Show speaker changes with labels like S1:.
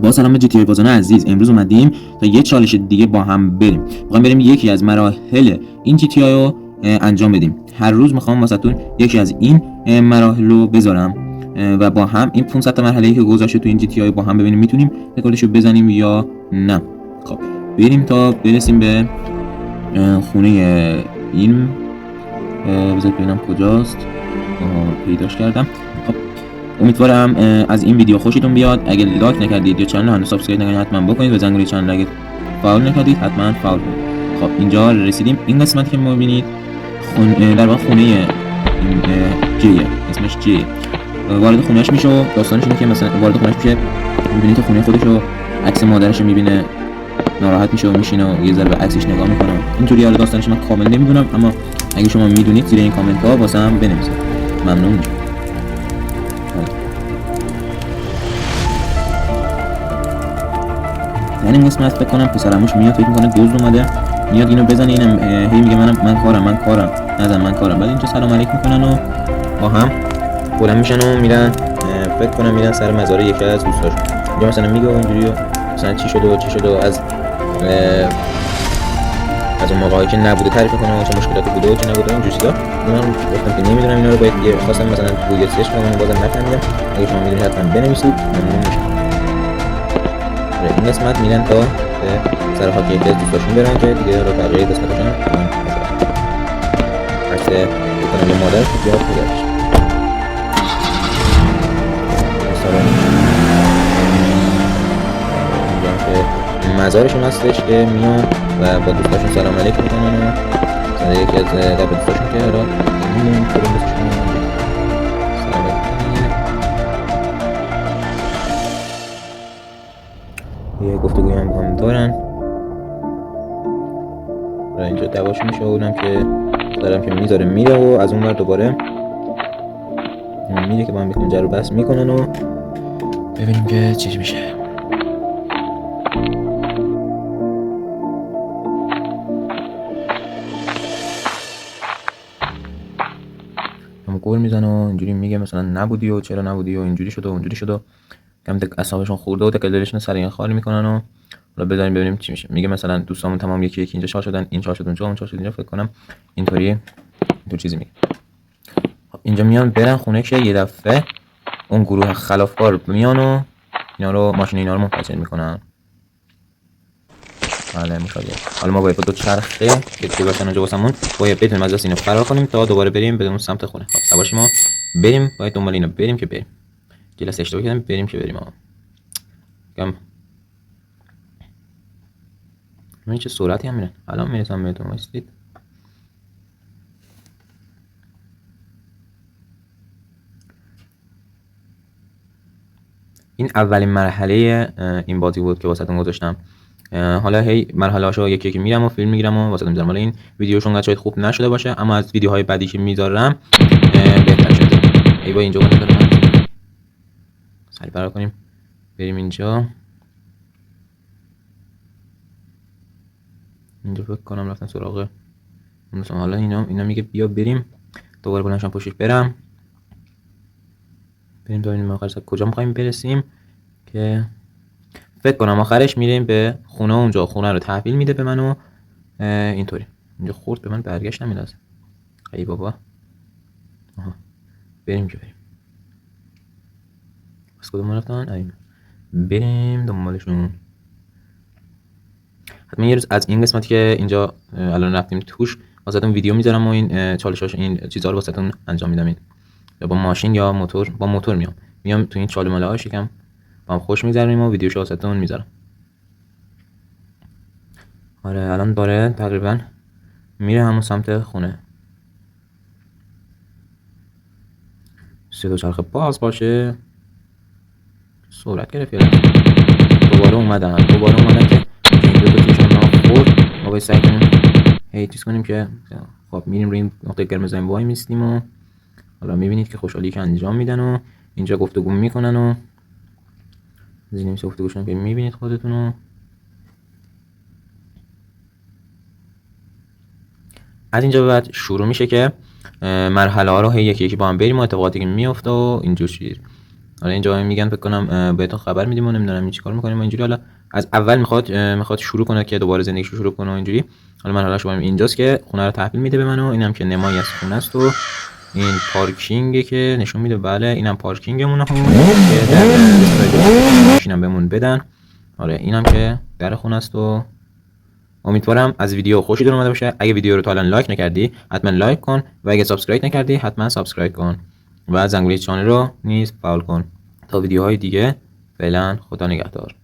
S1: با سلام به GTA بازان عزیز. امروز اومدیم تا یه چالش دیگه با هم بریم. میخوام بریم یکی از مراحل این GTA رو انجام بدیم. هر روز میخوام واسهتون یکی از این مراحل رو بذارم و با هم این 500 تا مرحله که گذاشته تو این GTA با هم ببینیم میتونیم رکوردشو بزنیم یا نه. خب بریم تا برسیم به خونه این. بذارید ببینم کجاست. پیداش کردم. خب امیدوارم از این ویدیو خوشتون بیاد. اگه لایک نکردید یا چنل هنوز سابسکرایب نکردید حتما بکنید و زنگوله چنل اگه فعال نکردید حتما فعال کنید. خب اینجا رسیدیم. این قسمتی که می‌بینید در واقع خونه این جیه، اسمش جیه. وارد خونه‌اش میشه و داستانش اینه که مثلا وارد خونه‌اش میشه، می‌بینید خونه خودش رو، عکس مادرش رو می‌بینه، ناراحت میشه و میشینه و یه ذره به عکسش نگاه میکنه. اینطوری حالا داستانش من کامل نمیدونم، اما اگه شما میدونید زیر این کامنت ها واسم بنویسید، ممنون میشم. در این قسمت فکر کنم پسرموش میاد، فکر میکنه دزد اومده، میاد اینو بزنه. اینم هی میگه من کارم نزن من کارم. بعد اینجا سلام علیک میکنن و با هم بلند میشن و میرن، فکر کنم میرن سر مزار یکی از دوستاشون. اینجا مثلا میگه اینجوری مثلا چی شده از اون موقعی که نبوده تعریف کنم چه مشکلاتی بوده و چه نبوده اون چیزا. من گفتم که نمیدونم اینا رو، باید یه خواستم مثلا گوگل سرچ کنم، بازم نفهمیدم. اگه شما میدونید حتما بنویسید، ممنون میشم. این قسمت میرن تا به سر خاک یکی از دوستاشون برن که دیگه رو بقیه قسمتاشون عکس بکنم یه مادرش یا پدرش. مزارشون هستش که میان و با دوستاشون سلام علیک میکنن و مثلا یکی از قبل دوستاشون که حالا نمیدونم کدوم دوستاشون سلام علیک، یه گفتگوی هم با هم دارن و اینجا دواش میشه و اونم که دارم که میذاره میره و از اون ور دوباره میره که با هم بیخون جر و بحث میکنن و ببینیم که چیز میشه. گول میزنه و اینجوری میگه مثلا نبودی و چرا نبودی و اینجوری شده و اونجوری شده. کم اعصابشون خورده و تکل دلشون سر این خالی میکنن و حالا بذاریم ببینیم چی میشه. میگه مثلا دوستامون تمام یکی یکی اینجا شار شدن، این شار شد اونجا، اون شار شد اینجا. فکر کنم اینطوری دو چیزی میگه. خب اینجا میان برن خونه که یه دفعه اون گروه خلافکار میان و اینا رو ماشین اینا رو منفجر میکنن. بله میخواد. حالا ما باید با دو چرخه که دیگه باشن اونجا واسمون باید بتونیم از دست اینو فرار کنیم تا دوباره بریم به اون سمت خونه. خب سوار شیم بریم، باید دنبال اینا بریم که بریم. جلسه اشتباه کردم، بریم که بریم. کم من چه سرعتی هم میرن. الان میرسم بهتون، وایسید. این اولین مرحله این بازی بود که واسهتون گذاشتم. حالا هی مرحله هاشو یکی یکی میرم و فیلم میگیرم و واسهتون میذارم. حالا این ویدیوشون شاید خوب نشده باشه، اما از ویدیوهای بعدی که میذارم بهتر شده. ای با اینجا سری فرار کنیم بریم اینجا فکر کنم رفتن سراغ مثلا. حالا اینا میگه بیا بریم، دوباره بلندشم پشتش برم تا این آخرش کجا میخوایم برسیم که فکر کنم آخرش میریم به خونه. اونجا خونه رو تحویل میده به من و اینطوری. اینجا خورد به من برگشت نمیدازه. ای بابا. آها بریم که بریم. از کدوم رفتن؟ اینا بریم دنبالشون. حتما یه روز از این قسمتی که اینجا الان رفتیم توش واسهتون ویدیو میذارم و این چالشاش این چیزا رو واسهتون انجام میدم. این یا با ماشین یا موتور. با موتور میام تو این چاله ماله هاش یکم با هم خوش میگذرونیم و ویدیوشو واسهتون میذارم. آره الان داره تقریبا میره همون سمت خونه. سه دو چرخ باز باشه. سرعت گرفت. دوباره اومدن که دو تا تیشون خورد. ما باید سعی کنیم هی چیز کنیم که خب میریم روی این نقطه قرمز وای میستیم و حالا میبینید که خوشحالی که انجام میدن و اینجا گفتگو میکنن و زیر نمیشه گفتگوشون که میبینید خودتون. از اینجا به بعد شروع میشه که مرحله ها رو هی یکی یکی با هم بریم و اتفاقاتی که میفته و اینجور چیز. حالا اینجا میگن فکر کنم بهتون خبر میدیم و نمیدونم این چیکار میکنیم اینجوری. حالا از اول میخواد شروع کنه که دوباره زندگیش رو شروع کنه و اینجوری. حالا مرحله شما اینجاست که خونه رو تحویل میده به منو. اینم که نمایی از خونه است و این پارکینگه که نشون میده. بله اینم پارکینگمونه که در ماشینم بهمون بدن. آره اینم که در خونه است و امیدوارم از ویدیو خوشتون اومده باشه. اگه ویدیو رو تا الان لایک نکردی حتما لایک کن و اگه سابسکرایب نکردی حتما سابسکرایب کن و زنگوله چانل رو نیز فعال کن تا ویدیوهای دیگه. فعلا خدا نگهدار.